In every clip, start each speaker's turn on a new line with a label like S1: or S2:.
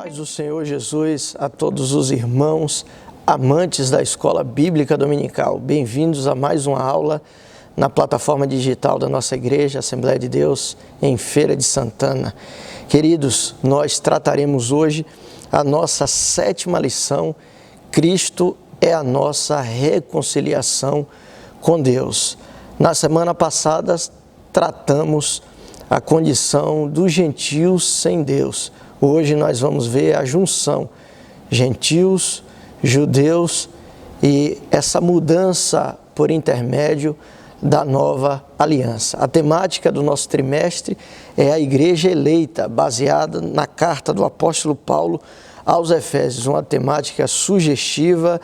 S1: paz do Senhor Jesus a todos os irmãos amantes da Escola Bíblica Dominical. Bem-vindos a mais uma aula na plataforma digital da nossa igreja, Assembleia de Deus, em Feira de Santana. Queridos, nós trataremos hoje a nossa 7ª lição. Cristo é a nossa reconciliação com Deus. Na semana passada, tratamos a condição dos gentios sem Deus. Hoje nós vamos ver a junção, gentios, judeus e essa mudança por intermédio da nova aliança. A temática do nosso trimestre é a igreja eleita, baseada na carta do apóstolo Paulo aos Efésios, uma temática sugestiva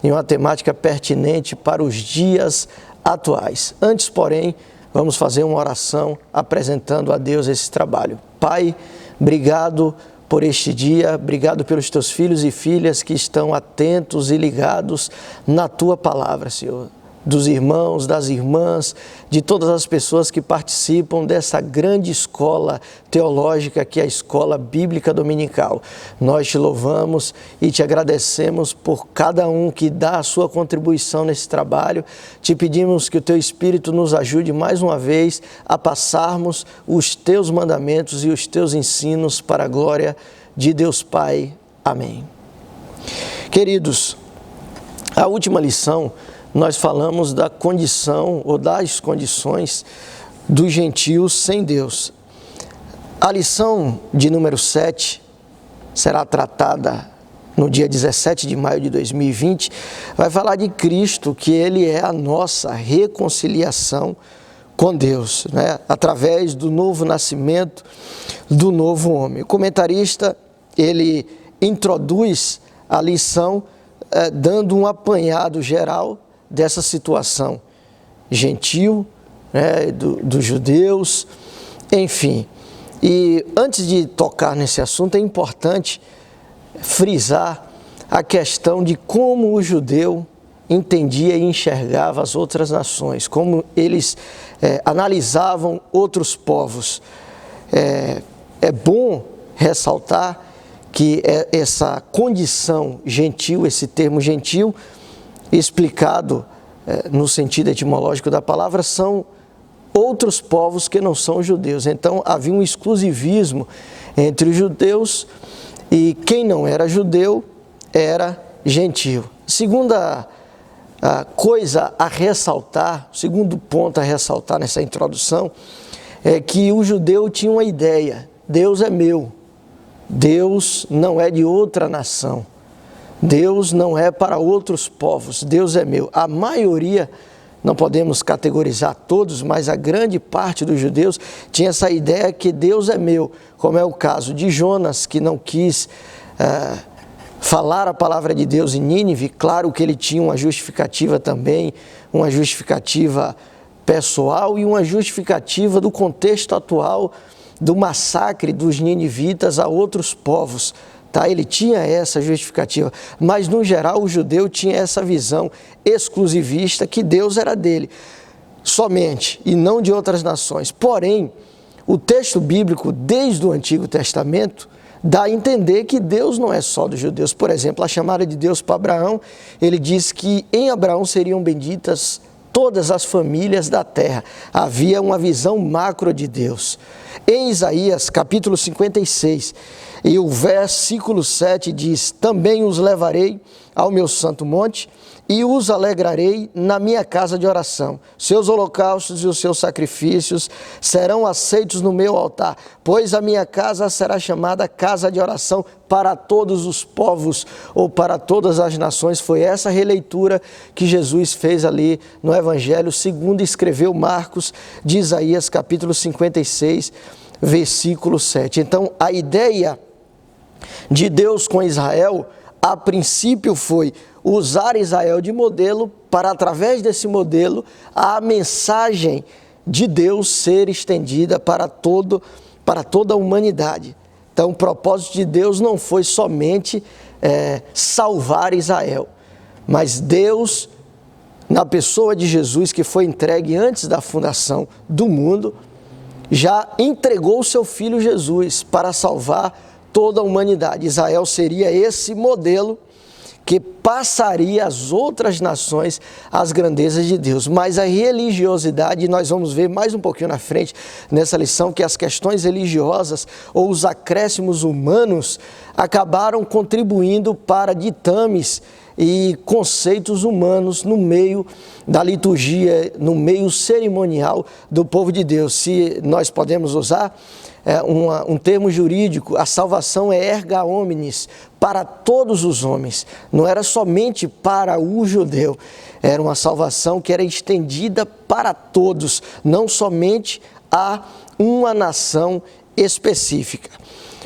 S1: e uma temática pertinente para os dias atuais. Antes, porém, vamos fazer uma oração apresentando a Deus esse trabalho. Pai, obrigado por este dia, obrigado pelos teus filhos e filhas que estão atentos e ligados na tua palavra, Senhor. Dos irmãos, das irmãs, de todas as pessoas que participam dessa grande escola teológica que é a Escola Bíblica Dominical. Nós te louvamos e te agradecemos por cada um que dá a sua contribuição nesse trabalho. Te pedimos que o teu Espírito nos ajude mais uma vez a passarmos os teus mandamentos e os teus ensinos para a glória de Deus Pai. Amém. Queridos, a última lição nós falamos da condição ou das condições dos gentios sem Deus. A lição de número 7 será tratada no dia 17 de maio de 2020, vai falar de Cristo, que Ele é a nossa reconciliação com Deus, né? Através do novo nascimento, do novo homem. O comentarista, ele introduz a lição dando um apanhado geral dessa situação gentil, né, dos judeus, enfim. E antes de tocar nesse assunto, é importante frisar a questão de como o judeu entendia e enxergava as outras nações, como eles analisavam outros povos. É bom ressaltar que essa condição gentil, esse termo gentil, explicado no sentido etimológico da palavra, são outros povos que não são judeus. Então havia um exclusivismo entre os judeus e quem não era judeu era gentio. Segunda coisa a ressaltar, o segundo ponto a ressaltar nessa introdução, é que o judeu tinha uma ideia: Deus é meu, Deus não é de outra nação. Deus não é para outros povos, Deus é meu. A maioria, não podemos categorizar todos, mas a grande parte dos judeus tinha essa ideia que Deus é meu, como é o caso de Jonas, que não quis falar a palavra de Deus em Nínive. Claro que ele tinha uma justificativa também, uma justificativa pessoal e uma justificativa do contexto atual do massacre dos ninivitas a outros povos. Ele tinha essa justificativa, mas no geral o judeu tinha essa visão exclusivista que Deus era dele somente e não de outras nações. Porém, o texto bíblico desde o Antigo Testamento dá a entender que Deus não é só dos judeus. Por exemplo, a chamada de Deus para Abraão, ele diz que em Abraão seriam benditas todas as famílias da terra. Havia uma visão macro de Deus. Em Isaías, capítulo 56, e o versículo 7 diz: também os levarei ao meu santo monte e os alegrarei na minha casa de oração. Seus holocaustos e os seus sacrifícios serão aceitos no meu altar, pois a minha casa será chamada casa de oração para todos os povos ou para todas as nações. Foi essa releitura que Jesus fez ali no Evangelho, segundo escreveu Marcos, de Isaías capítulo 56, versículo 7. Então, a ideia de Deus com Israel, a princípio, foi usar Israel de modelo para, através desse modelo, a mensagem de Deus ser estendida para toda a humanidade. Então, o propósito de Deus não foi somente salvar Israel, mas Deus, na pessoa de Jesus, que foi entregue antes da fundação do mundo, já entregou o seu Filho Jesus para salvar toda a humanidade. Israel seria esse modelo que passaria às outras nações as grandezas de Deus. Mas a religiosidade, nós vamos ver mais um pouquinho na frente nessa lição, que as questões religiosas ou os acréscimos humanos acabaram contribuindo para ditames e conceitos humanos no meio da liturgia, no meio cerimonial do povo de Deus. Se nós podemos usar um termo jurídico, a salvação é erga omnes, para todos os homens, não era somente para o judeu, era uma salvação que era estendida para todos, não somente a uma nação específica.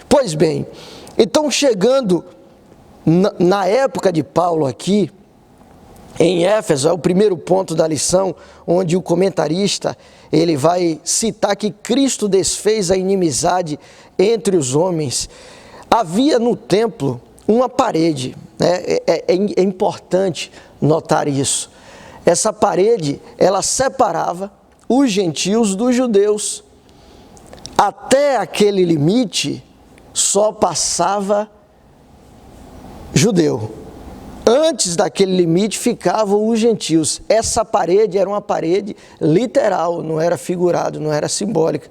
S1: Pois bem, então chegando na época de Paulo aqui, em Éfeso, é o primeiro ponto da lição, onde o comentarista ele vai citar que Cristo desfez a inimizade entre os homens. Havia no templo uma parede, né? É importante notar isso. Essa parede, ela separava os gentios dos judeus. Até aquele limite, só passava judeu. Antes daquele limite ficavam os gentios. Essa parede era uma parede literal, não era figurado, não era simbólica.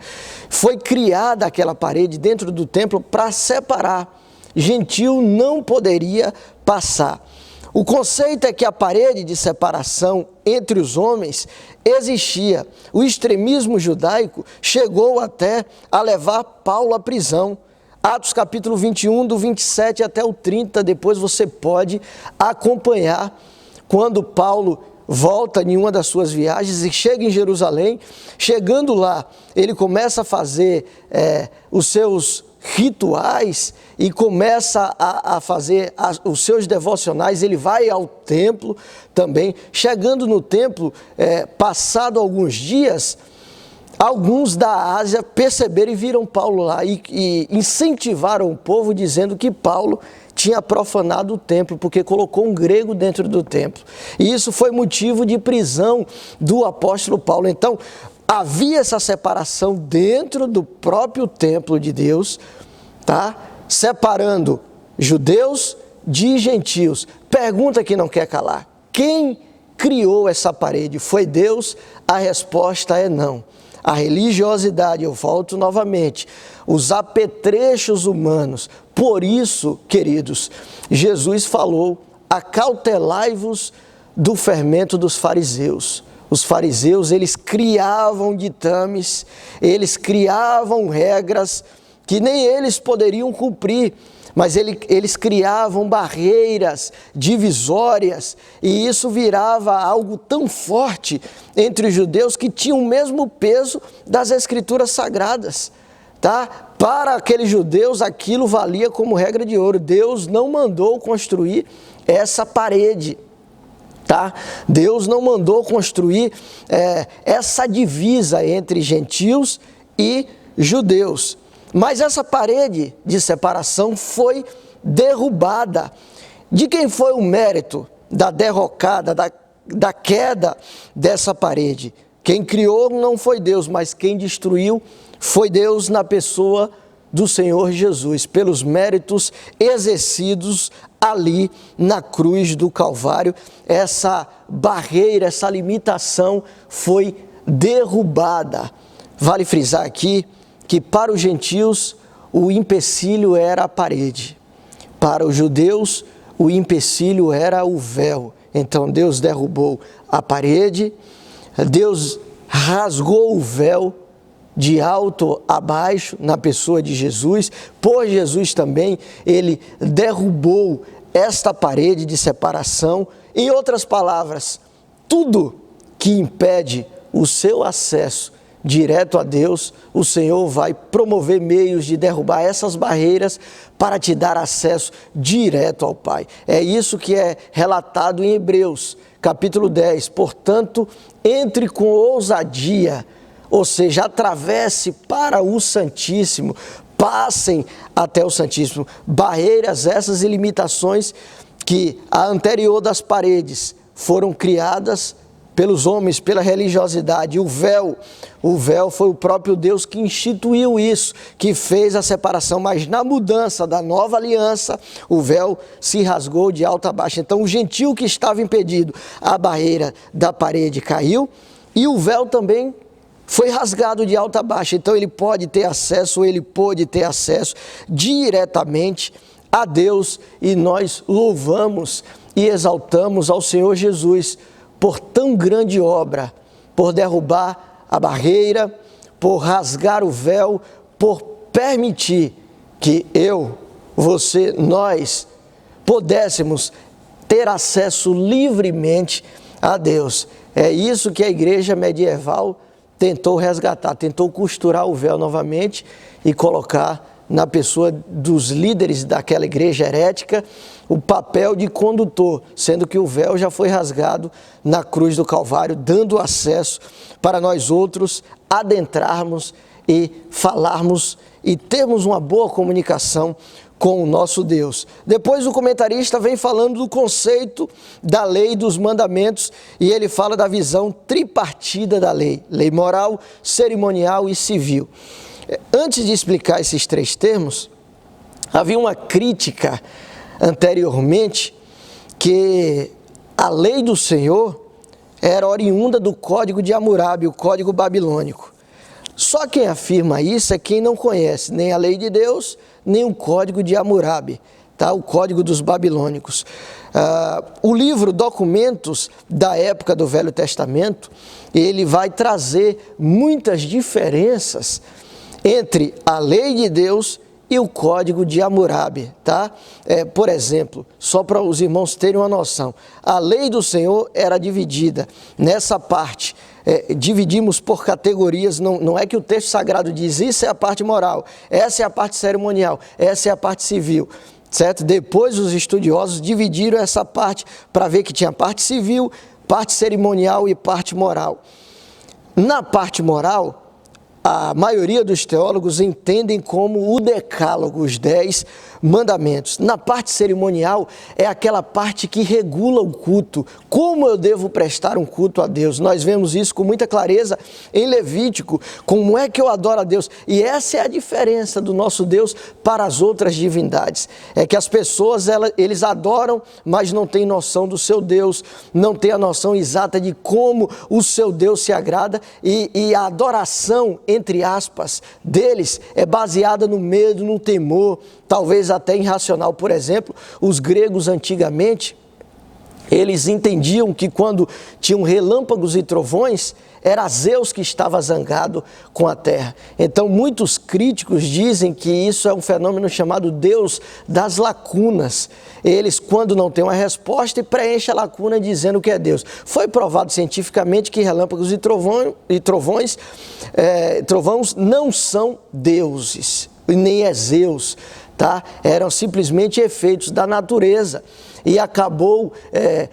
S1: Foi criada aquela parede dentro do templo para separar. Gentio não poderia passar. O conceito é que a parede de separação entre os homens existia. O extremismo judaico chegou até a levar Paulo à prisão. Atos capítulo 21, do 27 até o 30, depois você pode acompanhar quando Paulo volta em uma das suas viagens e chega em Jerusalém. Chegando lá, ele começa a fazer os seus rituais e começa a fazer os seus devocionais. Ele vai ao templo também. Chegando no templo, passado alguns dias, alguns da Ásia perceberam e viram Paulo lá e incentivaram o povo dizendo que Paulo tinha profanado o templo, porque colocou um grego dentro do templo. E isso foi motivo de prisão do apóstolo Paulo. Então, havia essa separação dentro do próprio templo de Deus, tá? Separando judeus de gentios. Pergunta que não quer calar: quem criou essa parede? Foi Deus? A resposta é não. A religiosidade, eu volto novamente, os apetrechos humanos. Por isso, queridos, Jesus falou: acautelai-vos do fermento dos fariseus. Os fariseus, eles criavam ditames, eles criavam regras que nem eles poderiam cumprir, mas eles criavam barreiras divisórias, e isso virava algo tão forte entre os judeus que tinham o mesmo peso das escrituras sagradas, tá? Para aqueles judeus aquilo valia como regra de ouro. Deus não mandou construir essa parede, tá? Deus não mandou construir essa divisa entre gentios e judeus. Mas essa parede de separação foi derrubada. De quem foi o mérito da derrocada, da queda dessa parede? Quem criou não foi Deus, mas quem destruiu foi Deus na pessoa do Senhor Jesus, pelos méritos exercidos ali na cruz do Calvário. Essa barreira, essa limitação foi derrubada. Vale frisar aqui que para os gentios o empecilho era a parede, para os judeus o empecilho era o véu. Então Deus derrubou a parede, Deus rasgou o véu de alto a baixo na pessoa de Jesus. Por Jesus também, ele derrubou esta parede de separação. Em outras palavras, tudo que impede o seu acesso direto a Deus, o Senhor vai promover meios de derrubar essas barreiras para te dar acesso direto ao Pai. É isso que é relatado em Hebreus, capítulo 10. Portanto, entre com ousadia, ou seja, atravesse para o Santíssimo, passem até o Santíssimo. Barreiras essas e limitações que a anterior das paredes foram criadas pelos homens, pela religiosidade. O véu foi o próprio Deus que instituiu isso, que fez a separação, mas na mudança da nova aliança, o véu se rasgou de alto a baixo. Então o gentio que estava impedido, a barreira da parede caiu, e o véu também foi rasgado de alto a baixo. Então ele pôde ter acesso diretamente a Deus, e nós louvamos e exaltamos ao Senhor Jesus por tão grande obra, por derrubar a barreira, por rasgar o véu, por permitir que eu, você, nós pudéssemos ter acesso livremente a Deus. É isso que a igreja medieval tentou resgatar, tentou costurar o véu novamente e colocar na pessoa dos líderes daquela igreja herética o papel de condutor, sendo que o véu já foi rasgado na cruz do Calvário, dando acesso para nós outros adentrarmos e falarmos e termos uma boa comunicação com o nosso Deus. Depois o comentarista vem falando do conceito da lei dos mandamentos, e ele fala da visão tripartida da lei: lei moral, cerimonial e civil. Antes de explicar esses três termos, havia uma crítica anteriormente que a lei do Senhor era oriunda do Código de Hammurabi, o Código Babilônico. Só quem afirma isso é quem não conhece nem a lei de Deus, nem o Código de Hammurabi, tá? O Código dos Babilônicos. O livro Documentos da época do Velho Testamento, ele vai trazer muitas diferenças entre a lei de Deus e o Código de Hammurabi, tá? Por exemplo, só para os irmãos terem uma noção, a lei do Senhor era dividida nessa parte. Dividimos por categorias, não é que o texto sagrado diz isso é a parte moral, essa é a parte cerimonial, essa é a parte civil, certo? Depois os estudiosos dividiram essa parte para ver que tinha parte civil, parte cerimonial e parte moral. Na parte moral, a maioria dos teólogos entendem como o decálogo, os 10 mandamentos. Na parte cerimonial, é aquela parte que regula o culto, como eu devo prestar um culto a Deus. Nós vemos isso com muita clareza em Levítico, como é que eu adoro a Deus. E essa é a diferença do nosso Deus para as outras divindades. É que as pessoas, eles adoram, mas não têm noção do seu Deus, não têm a noção exata de como o seu Deus se agrada, e a adoração, entre aspas, deles é baseada no medo, no temor, talvez até irracional. Por exemplo, os gregos antigamente, eles entendiam que quando tinham relâmpagos e trovões, era Zeus que estava zangado com a terra. Então muitos críticos dizem que isso é um fenômeno chamado Deus das lacunas. Eles, quando não têm uma resposta, preenchem a lacuna dizendo que é Deus. Foi provado cientificamente que relâmpagos e trovões não são deuses, nem é Zeus, tá? Eram simplesmente efeitos da natureza, e acabou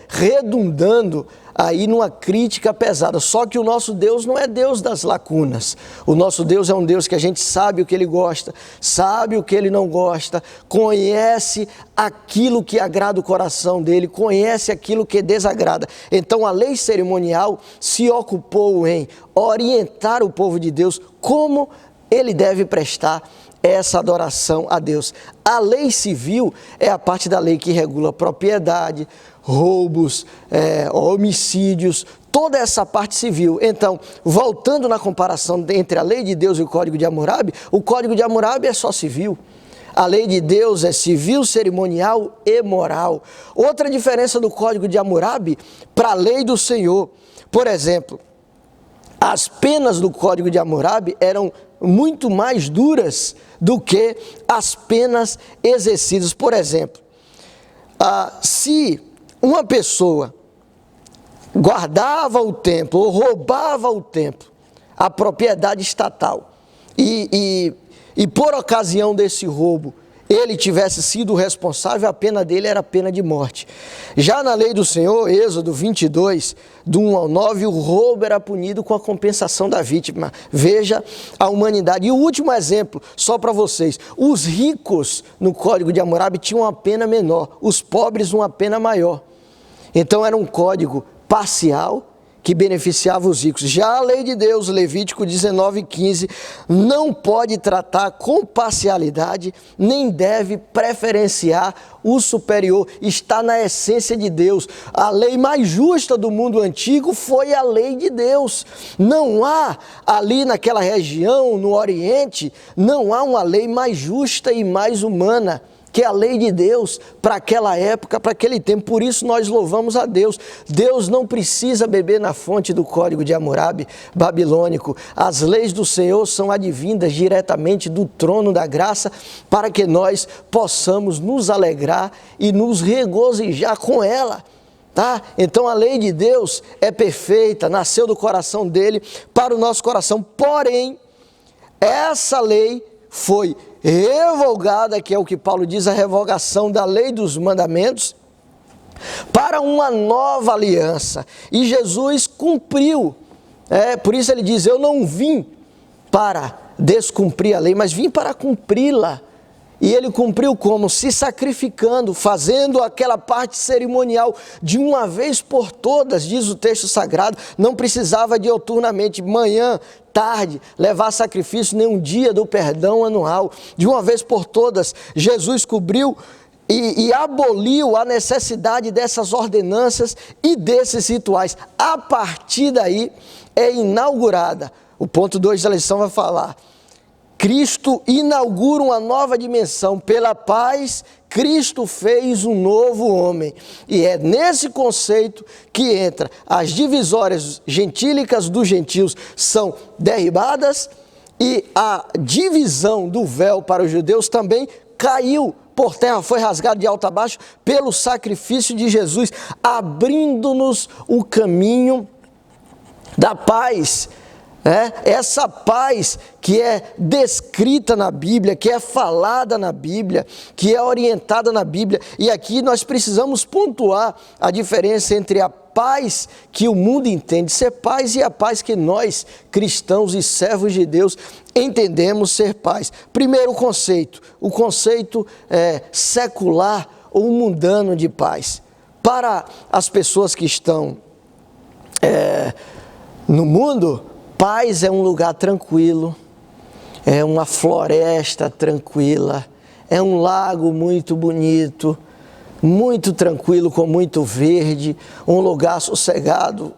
S1: redundando aí numa crítica pesada. Só que o nosso Deus não é Deus das lacunas. O nosso Deus é um Deus que a gente sabe o que Ele gosta, sabe o que Ele não gosta, conhece aquilo que agrada o coração dEle, conhece aquilo que desagrada. Então a lei cerimonial se ocupou em orientar o povo de Deus como ele deve prestar essa adoração a Deus. A lei civil é a parte da lei que regula propriedade, roubos, homicídios, toda essa parte civil. Então, voltando na comparação entre a lei de Deus e o Código de Hammurabi, o Código de Hammurabi é só civil. A lei de Deus é civil, cerimonial e moral. Outra diferença do Código de Hammurabi para a lei do Senhor, por exemplo, as penas do Código de Hammurabi eram muito mais duras do que as penas exercidas. Por exemplo, se uma pessoa guardava o templo ou roubava o templo, a propriedade estatal, e por ocasião desse roubo ele tivesse sido responsável, a pena dele era a pena de morte. Já na lei do Senhor, Êxodo 22, do 1 ao 9, o roubo era punido com a compensação da vítima. Veja a humanidade. E o último exemplo, só para vocês, os ricos no Código de Hammurabi tinham uma pena menor, os pobres uma pena maior. Então era um código parcial, que beneficiava os ricos. Já a lei de Deus, Levítico 19:15, não pode tratar com parcialidade, nem deve preferenciar o superior. Está na essência de Deus. A lei mais justa do mundo antigo foi a lei de Deus. Não há ali naquela região, no Oriente, não há uma lei mais justa e mais humana que a lei de Deus para aquela época, para aquele tempo. Por isso nós louvamos a Deus. Deus não precisa beber na fonte do código de Hammurabi babilônico. As leis do Senhor são advindas diretamente do trono da graça para que nós possamos nos alegrar e nos regozijar com ela. Tá? Então a lei de Deus é perfeita, nasceu do coração dele para o nosso coração. Porém, essa lei foi revogada, que é o que Paulo diz, a revogação da lei dos mandamentos, para uma nova aliança. E Jesus cumpriu. Por isso ele diz, eu não vim para descumprir a lei, mas vim para cumpri-la. E ele cumpriu como? Se sacrificando, fazendo aquela parte cerimonial de uma vez por todas, diz o texto sagrado. Não precisava de diuturnamente, manhã, tarde, levar sacrifício, nem um dia do perdão anual. De uma vez por todas, Jesus cobriu e aboliu a necessidade dessas ordenanças e desses rituais. A partir daí é inaugurada. O ponto 2 da lição vai falar: Cristo inaugura uma nova dimensão. Pela paz, Cristo fez um novo homem. E é nesse conceito que entra as divisórias gentílicas dos gentios são derribadas e a divisão do véu para os judeus também caiu por terra, foi rasgado de alto a baixo pelo sacrifício de Jesus, abrindo-nos o caminho da paz. Essa paz que é descrita na Bíblia, que é falada na Bíblia, que é orientada na Bíblia. E aqui nós precisamos pontuar a diferença entre a paz que o mundo entende ser paz e a paz que nós, cristãos e servos de Deus, entendemos ser paz. Primeiro conceito, o conceito secular ou mundano de paz. Para as pessoas que estão no mundo, paz é um lugar tranquilo, é uma floresta tranquila, é um lago muito bonito, muito tranquilo, com muito verde, um lugar sossegado,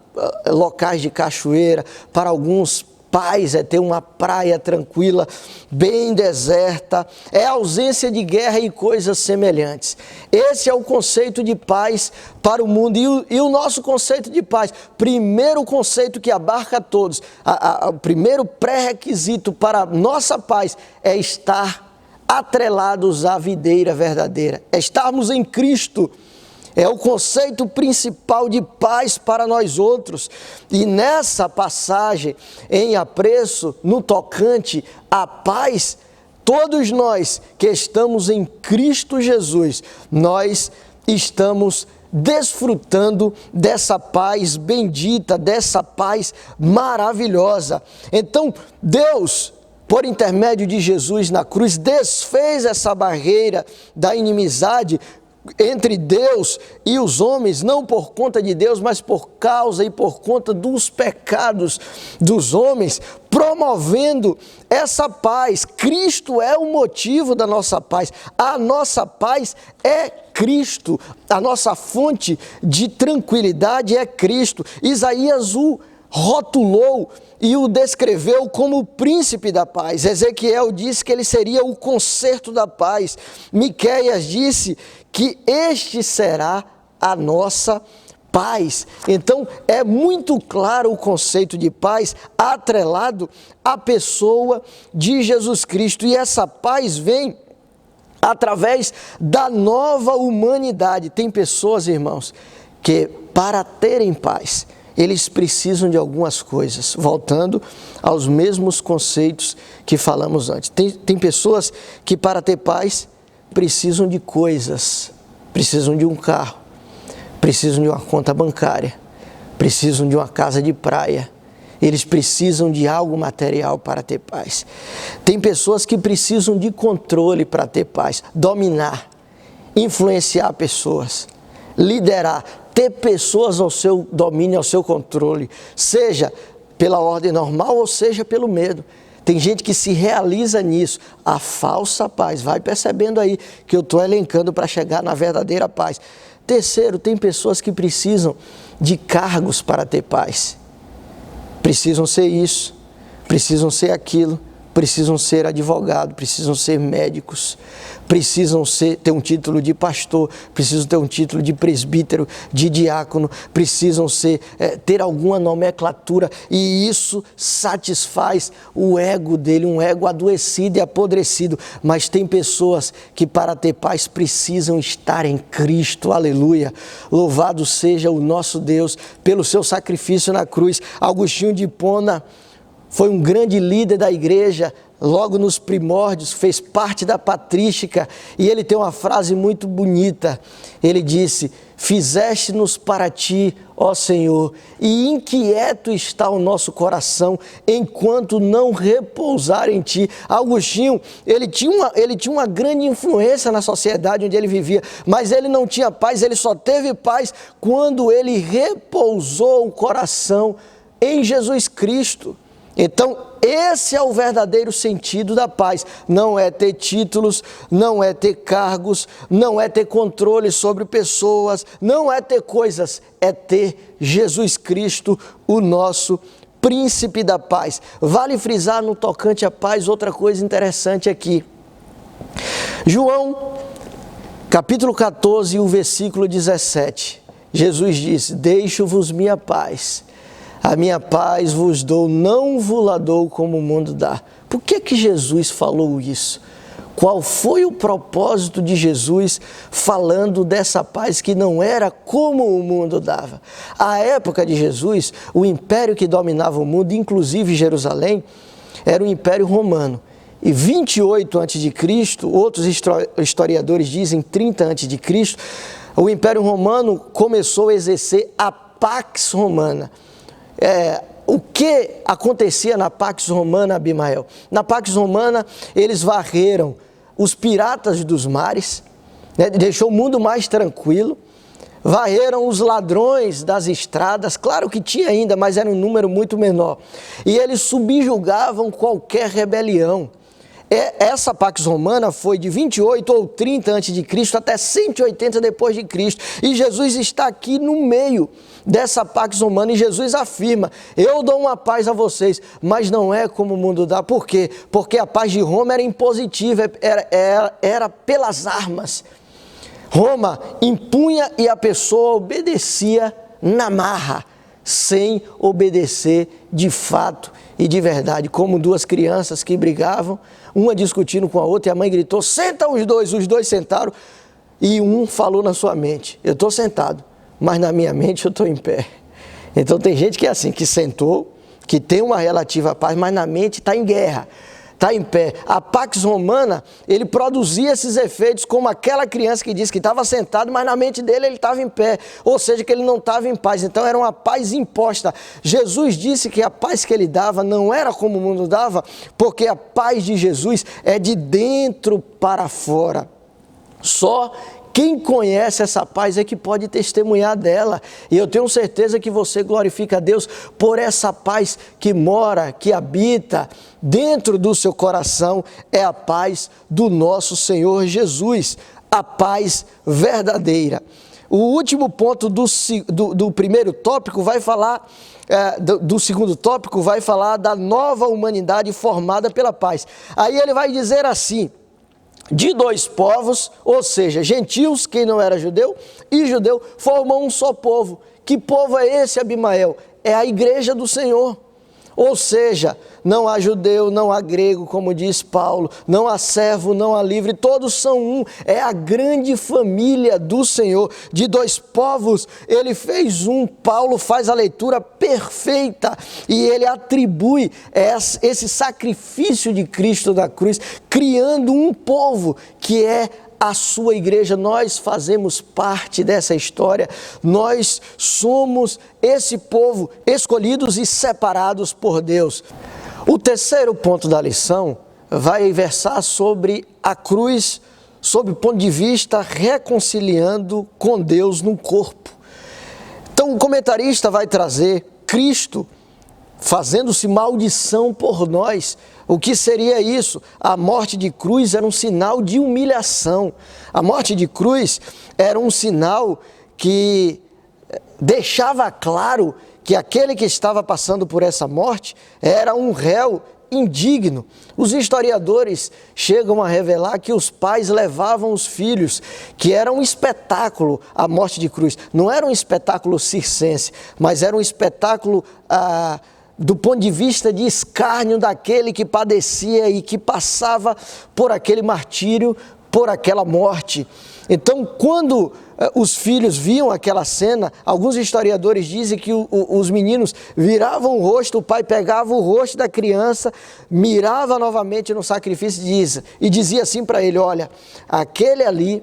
S1: locais de cachoeira. Para alguns, paz é ter uma praia tranquila, bem deserta, é ausência de guerra e coisas semelhantes. Esse é o conceito de paz para o mundo. E o nosso conceito de paz, primeiro conceito que abarca todos, o primeiro pré-requisito para a nossa paz é estar atrelados à videira verdadeira, é estarmos em Cristo. É o conceito principal de paz para nós outros. E nessa passagem, em apreço, no tocante à paz, todos nós que estamos em Cristo Jesus, nós estamos desfrutando dessa paz bendita, dessa paz maravilhosa. Então, Deus, por intermédio de Jesus na cruz, desfez essa barreira da inimizade entre Deus e os homens, não por conta de Deus, mas por causa e por conta dos pecados dos homens, promovendo essa paz. Cristo é o motivo da nossa paz. A nossa paz é Cristo. A nossa fonte de tranquilidade é Cristo. Isaías o rotulou e o descreveu como o príncipe da paz. Ezequiel disse que ele seria o concerto da paz. Miqueias disse que este será a nossa paz. Então é muito claro o conceito de paz atrelado à pessoa de Jesus Cristo. E essa paz vem através da nova humanidade. Tem pessoas, irmãos, que para terem paz, eles precisam de algumas coisas, voltando aos mesmos conceitos que falamos antes. Tem pessoas que para ter paz precisam de coisas, precisam de um carro, precisam de uma conta bancária, precisam de uma casa de praia. Eles precisam de algo material para ter paz. Tem pessoas que precisam de controle para ter paz, dominar, influenciar pessoas, liderar, ter pessoas ao seu domínio, ao seu controle, seja pela ordem normal ou seja pelo medo. Tem gente que se realiza nisso, a falsa paz. Vai percebendo aí que eu estou elencando para chegar na verdadeira paz. Terceiro, tem pessoas que precisam de cargos para ter paz. Precisam ser isso, precisam ser aquilo, precisam ser advogado, precisam ser médicos, precisam ter um título de pastor, precisam ter um título de presbítero, de diácono, precisam ter alguma nomenclatura, e isso satisfaz o ego dele, um ego adoecido e apodrecido. Mas tem pessoas que para ter paz precisam estar em Cristo, aleluia. Louvado seja o nosso Deus pelo seu sacrifício na cruz. Agostinho de Hipona foi um grande líder da igreja, logo nos primórdios, fez parte da patrística, e ele tem uma frase muito bonita. Ele disse: fizeste-nos para ti, ó Senhor, e inquieto está o nosso coração, enquanto não repousar em ti. Agostinho, ele tinha uma grande influência na sociedade onde ele vivia, mas ele não tinha paz, ele só teve paz quando ele repousou o coração em Jesus Cristo. Então, esse é o verdadeiro sentido da paz. Não é ter títulos, não é ter cargos, não é ter controle sobre pessoas, não é ter coisas, é ter Jesus Cristo, o nosso príncipe da paz. Vale frisar no tocante à paz outra coisa interessante aqui. João, capítulo 14, o versículo 17. Jesus disse: deixo-vos minha paz. A minha paz vos dou, não vos la dou como o mundo dá. Por que Jesus falou isso? Qual foi o propósito de Jesus falando dessa paz que não era como o mundo dava? À época de Jesus, o império que dominava o mundo, inclusive Jerusalém, era o Império Romano. E 28 a.C., outros historiadores dizem 30 a.C., o Império Romano começou a exercer a Pax Romana. O que acontecia na Pax Romana, Abimael? Na Pax Romana, eles varreram os piratas dos mares, deixou o mundo mais tranquilo, varreram os ladrões das estradas, claro que tinha ainda, mas era um número muito menor, e eles subjugavam qualquer rebelião. Essa Pax Romana foi de 28 ou 30 a.C. até 180 depois de Cristo. E Jesus está aqui no meio dessa Pax Romana, e Jesus afirma: eu dou uma paz a vocês, mas não é como o mundo dá. Por quê? Porque a paz de Roma era impositiva, era pelas armas. Roma impunha e a pessoa obedecia na marra, sem obedecer de fato e de verdade, como duas crianças que brigavam, uma discutindo com a outra, e a mãe gritou: senta os dois sentaram, e um falou na sua mente: eu estou sentado, mas na minha mente eu estou em pé. Então tem gente que é assim, que sentou, que tem uma relativa paz, mas na mente está em guerra, está em pé. A Pax Romana, ele produzia esses efeitos como aquela criança que disse que estava sentado, mas na mente dele ele estava em pé, ou seja, que ele não estava em paz. Então era uma paz imposta. Jesus disse que a paz que ele dava não era como o mundo dava, porque a paz de Jesus é de dentro para fora. Só quem conhece essa paz é que pode testemunhar dela. E eu tenho certeza que você glorifica a Deus por essa paz que mora, que habita dentro do seu coração. É a paz do nosso Senhor Jesus, a paz verdadeira. O último ponto do primeiro tópico vai falar, do segundo tópico vai falar da nova humanidade formada pela paz. Aí ele vai dizer assim: de dois povos, ou seja, gentios, quem não era judeu, e judeu, formam um só povo. Que povo é esse, Abimael? É a igreja do Senhor. Ou seja, não há judeu, não há grego, como diz Paulo, não há servo, não há livre, todos são um. É a grande família do Senhor. De dois povos, ele fez um. Paulo faz a leitura perfeita e ele atribui esse sacrifício de Cristo na cruz, criando um povo que é a sua igreja. Nós fazemos parte dessa história, nós somos esse povo escolhidos e separados por Deus. O terceiro ponto da lição vai versar sobre a cruz, sob o ponto de vista reconciliando com Deus no corpo. Então o comentarista vai trazer Cristo fazendo-se maldição por nós. O que seria isso? A morte de cruz era um sinal de humilhação. A morte de cruz era um sinal que deixava claro que aquele que estava passando por essa morte era um réu indigno. Os historiadores chegam a revelar que os pais levavam os filhos, que era um espetáculo a morte de cruz. Não era um espetáculo circense, mas era um espetáculo do ponto de vista de escárnio daquele que padecia e que passava por aquele martírio, por aquela morte. Então, quando os filhos viam aquela cena, alguns historiadores dizem que os meninos viravam o rosto, o pai pegava o rosto da criança, mirava novamente no sacrifício e dizia assim para ele: olha, aquele ali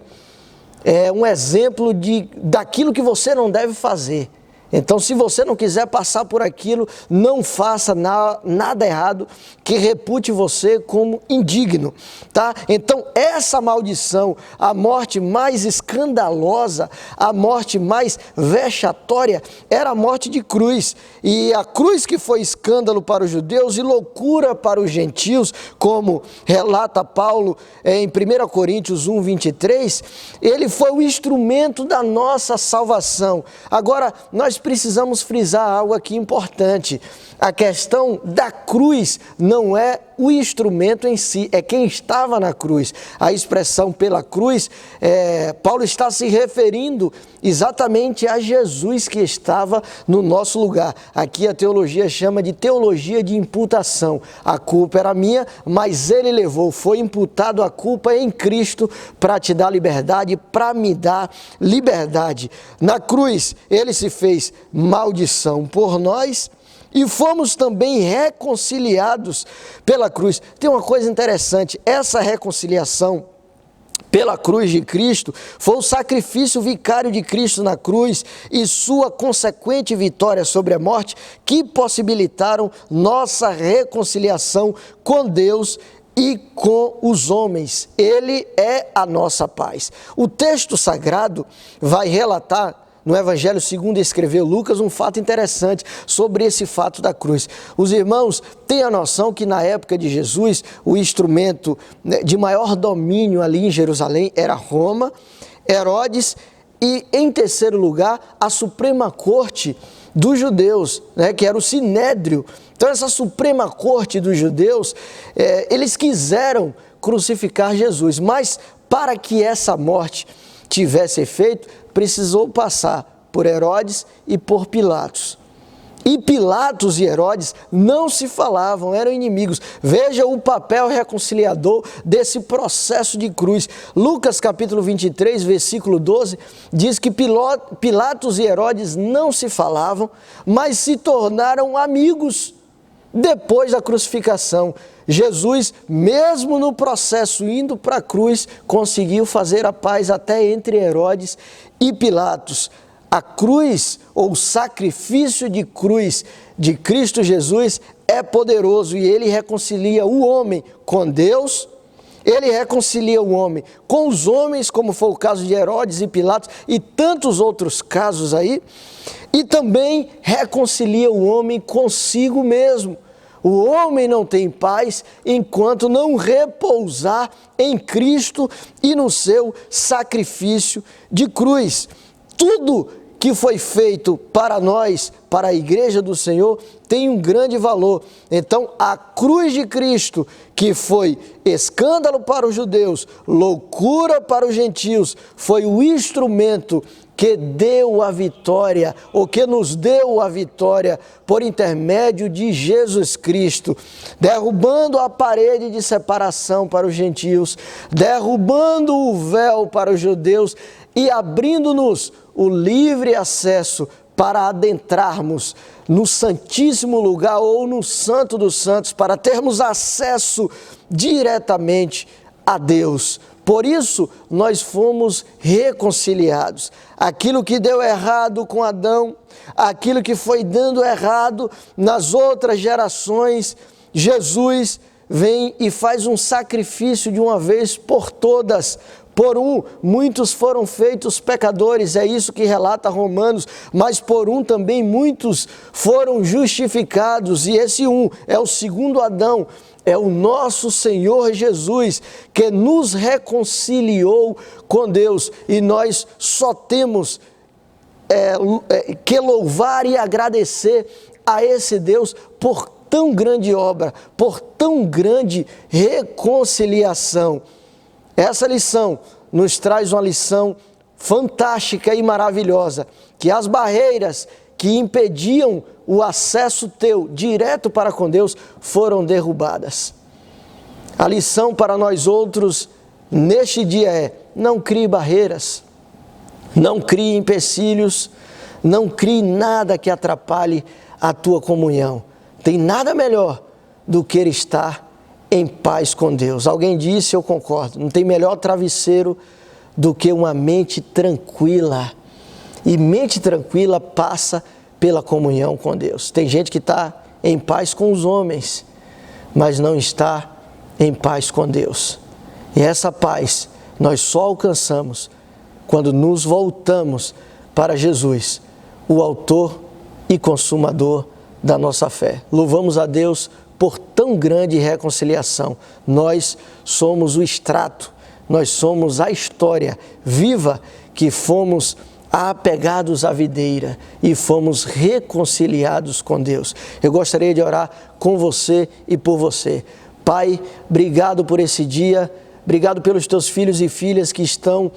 S1: é um exemplo daquilo que você não deve fazer. Então, se você não quiser passar por aquilo, não faça nada errado que repute você como indigno, tá? Então, essa maldição, a morte mais escandalosa, a morte mais vexatória, era a morte de cruz. E a cruz que foi escândalo para os judeus e loucura para os gentios, como relata Paulo em 1 Coríntios 1, 23, ele foi o instrumento da nossa salvação. Agora, nós precisamos frisar algo aqui importante. A questão da cruz não é o instrumento em si, é quem estava na cruz. A expressão pela cruz, Paulo está se referindo exatamente a Jesus que estava no nosso lugar. Aqui a teologia chama de teologia de imputação. A culpa era minha, mas ele levou, foi imputado a culpa em Cristo para te dar liberdade, para me dar liberdade. Na cruz, ele se fez maldição por nós, e fomos também reconciliados pela cruz. Tem uma coisa interessante, essa reconciliação pela cruz de Cristo foi o sacrifício vicário de Cristo na cruz e sua consequente vitória sobre a morte que possibilitaram nossa reconciliação com Deus e com os homens. Ele é a nossa paz. O texto sagrado vai relatar no Evangelho segundo escreveu Lucas, um fato interessante sobre esse fato da cruz. Os irmãos têm a noção que na época de Jesus, o instrumento de maior domínio ali em Jerusalém era Roma, Herodes e, em terceiro lugar, a Suprema Corte dos judeus, que era o Sinédrio. Então, essa Suprema Corte dos judeus, eles quiseram crucificar Jesus, mas para que essa morte tivesse efeito, precisou passar por Herodes e por Pilatos. E Pilatos e Herodes não se falavam, eram inimigos. Veja o papel reconciliador desse processo de cruz. Lucas capítulo 23, versículo 12, diz que Pilatos e Herodes não se falavam, mas se tornaram amigos depois da crucificação. Jesus, mesmo no processo indo para a cruz, conseguiu fazer a paz até entre Herodes e Pilatos. A cruz, ou o sacrifício de cruz de Cristo Jesus é poderoso e ele reconcilia o homem com Deus, ele reconcilia o homem com os homens, como foi o caso de Herodes e Pilatos e tantos outros casos aí, e também reconcilia o homem consigo mesmo. O homem não tem paz enquanto não repousar em Cristo e no seu sacrifício de cruz. Tudo que foi feito para nós, para a igreja do Senhor, tem um grande valor. Então, a cruz de Cristo, que foi escândalo para os judeus, loucura para os gentios, foi o instrumento que deu a vitória, ou que nos deu a vitória por intermédio de Jesus Cristo, derrubando a parede de separação para os gentios, derrubando o véu para os judeus e abrindo-nos o livre acesso para adentrarmos no Santíssimo Lugar ou no Santo dos Santos, para termos acesso diretamente a Deus. Por isso, nós fomos reconciliados. Aquilo que deu errado com Adão, aquilo que foi dando errado nas outras gerações, Jesus vem e faz um sacrifício de uma vez por todas, Por um, muitos foram feitos pecadores, é isso que relata Romanos, mas por um também muitos foram justificados, e esse um é o segundo Adão, é o nosso Senhor Jesus, que nos reconciliou com Deus, e nós só temos que louvar e agradecer a esse Deus por tão grande obra, por tão grande reconciliação. Essa lição nos traz uma lição fantástica e maravilhosa, que as barreiras que impediam o acesso teu direto para com Deus foram derrubadas. A lição para nós outros neste dia é: não crie barreiras, não crie empecilhos, não crie nada que atrapalhe a tua comunhão. Tem nada melhor do que estar em paz com Deus. Alguém disse, eu concordo, não tem melhor travesseiro do que uma mente tranquila. E mente tranquila passa pela comunhão com Deus. Tem gente que está em paz com os homens, mas não está em paz com Deus. E essa paz nós só alcançamos quando nos voltamos para Jesus, o autor e consumador da nossa fé. Louvamos a Deus por tão grande reconciliação. Nós somos o extrato, nós somos a história viva que fomos apegados à videira e fomos reconciliados com Deus. Eu gostaria de orar com você e por você. Pai, obrigado por esse dia, obrigado pelos teus filhos e filhas que estão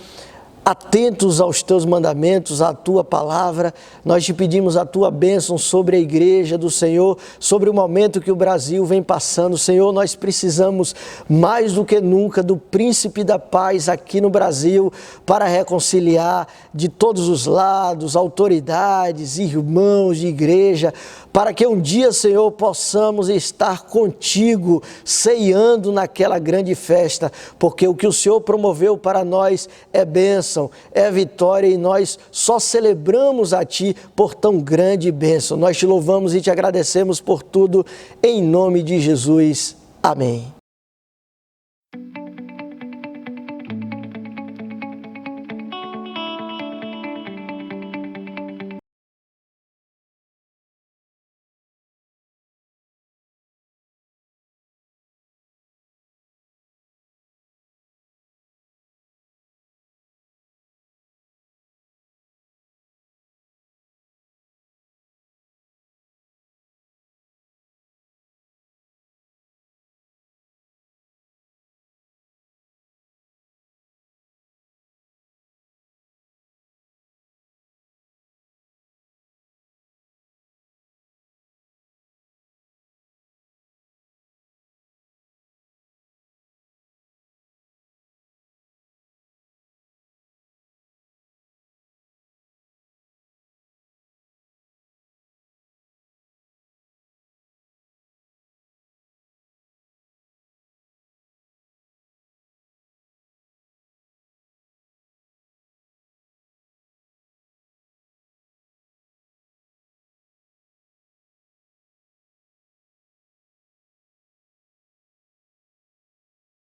S1: atentos aos teus mandamentos, à tua palavra. Nós te pedimos a tua bênção sobre a igreja do Senhor, sobre o momento que o Brasil vem passando. Senhor, nós precisamos mais do que nunca do príncipe da paz aqui no Brasil para reconciliar de todos os lados, autoridades, irmãos de igreja, para que um dia, Senhor, possamos estar contigo, ceando naquela grande festa, porque o que o Senhor promoveu para nós é bênção, é vitória, e nós só celebramos a Ti por tão grande bênção. Nós te louvamos e te agradecemos por tudo, em nome de Jesus. Amém.